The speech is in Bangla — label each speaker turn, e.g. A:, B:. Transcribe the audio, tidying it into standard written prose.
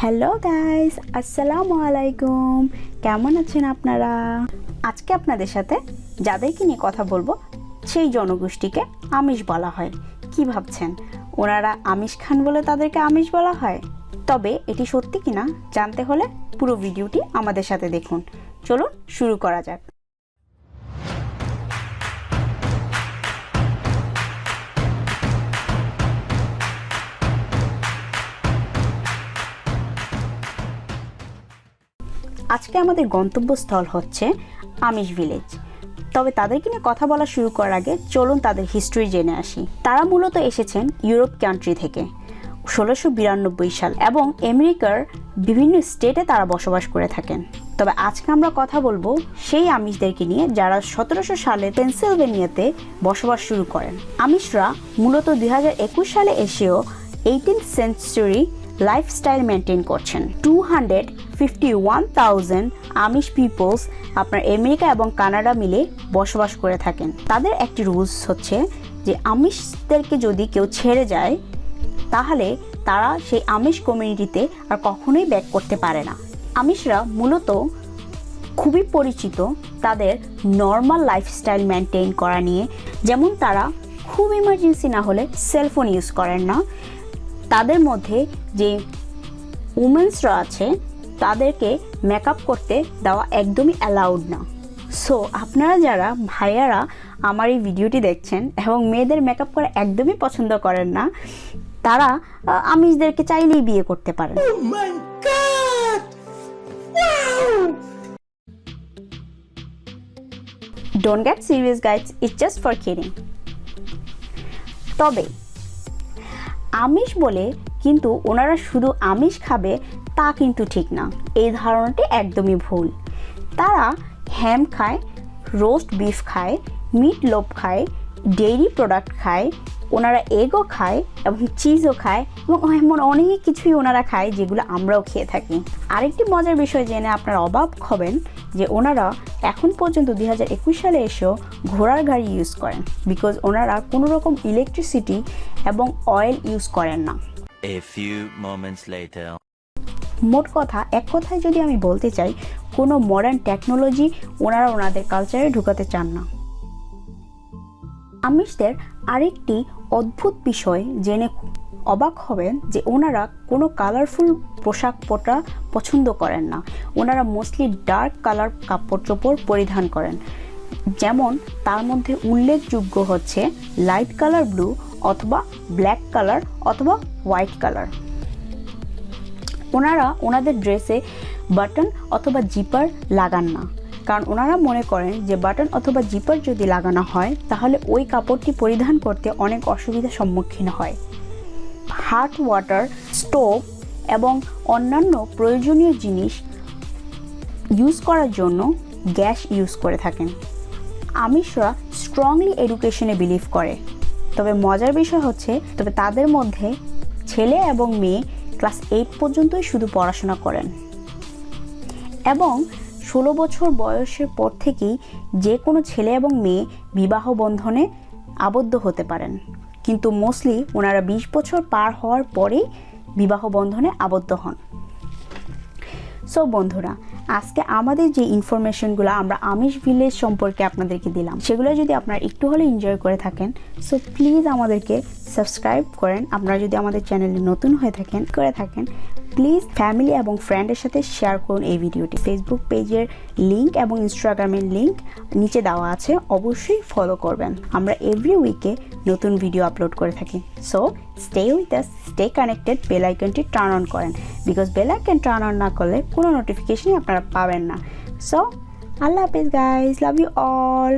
A: হ্যালো গাইস, আসসালামু আলাইকুম। কেমন আছেন আপনারা? আজকে আপনাদের সাথে যাদেরকে নিয়ে কথা বলবো সেই জনগোষ্ঠীকে আমিষ বলা হয়। কি ভাবছেন, ওনারা আমিষ খান বলে তাদেরকে আমিষ বলা হয়? তবে এটি সত্যি কিনা জানতে হলে পুরো ভিডিওটি আমাদের সাথে দেখুন। চলুন শুরু করা যাক। আজকে আমাদের গন্তব্যস্থল হচ্ছে আমিষ ভিলেজ। তবে তাদেরকে নিয়ে কথা বলা শুরু করার আগে চলুন তাদের হিস্ট্রি জেনে আসি। তারা মূলত এসেছেন ইউরোপ কান্ট্রি থেকে 1692 সাল এবং আমেরিকার বিভিন্ন স্টেটে তারা বসবাস করে থাকেন। তবে আজকে আমরা কথা বলবো সেই আমিষদেরকে নিয়ে যারা 1700 সালে পেনসিলভেনিয়াতে বসবাস শুরু করেন। আমিষরা মূলত 2021 সালে এসেও 18th সেঞ্চুরি লাইফস্টাইল মেনটেন করছেন। 251,000 আমিষ পিপলস আপনার আমেরিকা এবং কানাডা মিলে বসবাস করে থাকেন। তাদের একটি রুলস হচ্ছে যে আমিষদেরকে যদি কেউ ছেড়ে যায় তাহলে তারা সেই আমিষ কমিউনিটিতে আর কখনোই ব্যাক করতে পারে না। আমিষরা মূলত খুবই পরিচিত তাদের নর্মাল লাইফস্টাইল মেনটেন করা নিয়ে, যেমন তারা খুব ইমার্জেন্সি না হলে সেলফোন ইউজ করেন না। তাদের মধ্যে যে উমেন্সরা আছে তাদেরকে মেকআপ করতে দেওয়া একদমই অ্যালাউড না। সো আপনারা যারা ভাইয়ারা আমার এই ভিডিওটি দেখছেন এবং মেয়েদের মেকআপ করা একদমই পছন্দ করেন না, তারা আমিষদেরকে চাইলেই বিয়ে করতে পারেন। Don't get serious guys, it's just for kidding. তবে আমিষ বলে কিন্তু ওনারা শুধু আমিষ খাবে তা কিন্তু ঠিক না। এই ধারণাটি একদমই ভুল। তারা হ্যাম খায়, রোস্ট বিফ খায়, মিট লোভ খায়, ডেইরি প্রোডাক্ট খায়, ওনারা এগও খায় এবং চিজও খায় এবং এমন অনেক কিছুই ওনারা খায় যেগুলো আমরাও খেয়ে থাকি। আরেকটি মজার বিষয় জেনে আপনারা অবাক হবেন যে ওনারা এখন পর্যন্ত 2021 সালে এসেও ঘোড়ার গাড়ি ইউজ করেন, বিকজ ওনারা কোনো রকম ইলেকট্রিসিটি এবং অয়েল ইউজ করেন না।
B: A few moments later.
A: মোট কথা, এক কথায় যদি আমি বলতে চাই, কোনো মডার্ন টেকনোলজি ওনারা ওনাদের কালচারে ঢুকাতে চান না। আমিষদের আরেকটি অদ্ভুত বিষয় জেনে অবাক হবেন যে ওনারা কোনো কালারফুল পোশাক পরা পছন্দ করেন না। ওনারা মোস্টলি ডার্ক কালার কাপড় চোপড় পরিধান করেন, যেমন তার মধ্যে উল্লেখযোগ্য হচ্ছে লাইট কালার ব্লু অথবা ব্ল্যাক কালার অথবা হোয়াইট কালার। ওনারা ওনাদের ড্রেসে বাটন অথবা জিপার লাগান না, কারণ ওনারা মনে করেন যে বাটন অথবা জিপার যদি লাগানো হয় তাহলে ওই কাপড়টি পরিধান করতে অনেক অসুবিধার সম্মুখীন হয়। হট ওয়াটার, স্টোভ এবং অন্যান্য প্রয়োজনীয় জিনিস ইউজ করার জন্য গ্যাস ইউজ করে থাকেন। আমিষরা স্ট্রংলি এডুকেশনে বিলিভ করে। তবে মজার বিষয় হচ্ছে তাদের মধ্যে ছেলে এবং মেয়ে ক্লাস 8 পর্যন্তই শুধু পড়াশোনা করেন এবং 16 বছর বয়সের পর থেকেই যে কোনো ছেলে এবং মেয়ে বিবাহ বন্ধনে আবদ্ধ হতে পারেন, কিন্তু মোস্টলি ওনারা 20 বছর পার হওয়ার পরেই বিবাহ বন্ধনে আবদ্ধ হন। সো বন্ধুরা, আজকে আমাদের যে ইনফরমেশনগুলো আমরা আমিষ ভিলেজ সম্পর্কে আপনাদেরকে দিলাম, সেগুলো যদি আপনারা একটু হলে এনজয় করে থাকেন, সো প্লিজ আমাদেরকে সাবস্ক্রাইব করেন। আপনারা যদি আমাদের চ্যানেলে নতুন হয়ে থাকেন প্লিজ ফ্যামিলি এবং ফ্রেন্ডের সাথে শেয়ার করুন এই ভিডিওটি। ফেসবুক পেজের লিঙ্ক এবং ইনস্টাগ্রামের লিঙ্ক নিচে দেওয়া আছে, অবশ্যই ফলো করবেন। আমরা এভরি উইকে নতুন ভিডিও আপলোড করে থাকি। So stay with us, stay connected, bell আইকনটি টার্ন অন করেন, because bell icon turn on না করলে কোনো নোটিফিকেশনই আপনারা পাবেন না। সো আল্লাহ হাফিজ গাইজ, লাভ ইউ অল।